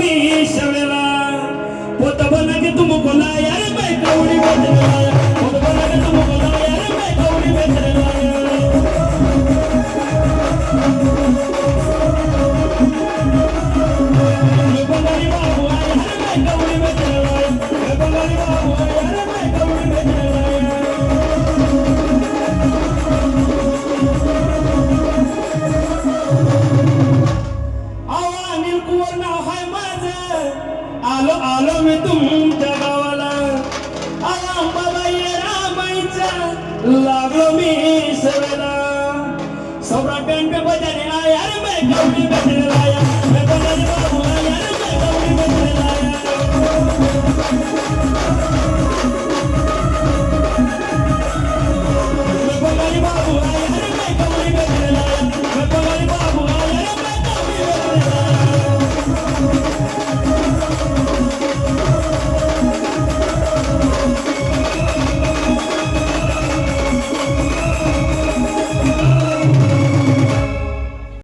मी शवेला पोत बना के तुमको लाया रे मैं कौड़ी बेचने लाया पोत बना के तुमको लाया रे मैं कौड़ी बेचने लाया बंगाली बाबू आया रे मैं कौड़ी बेचने लाया बंगाली बाबू आया रे मैं कौड़ी बेचने लाया आवा नीलकुंवर नाव हाय माझं आलो आलो मी तुमच्या गावाला आला अंबाबाई रामाईच्या लागलो मी सवेला सौराट बँड पे बजाने आया रे मैं कौड़ी बेचने लाया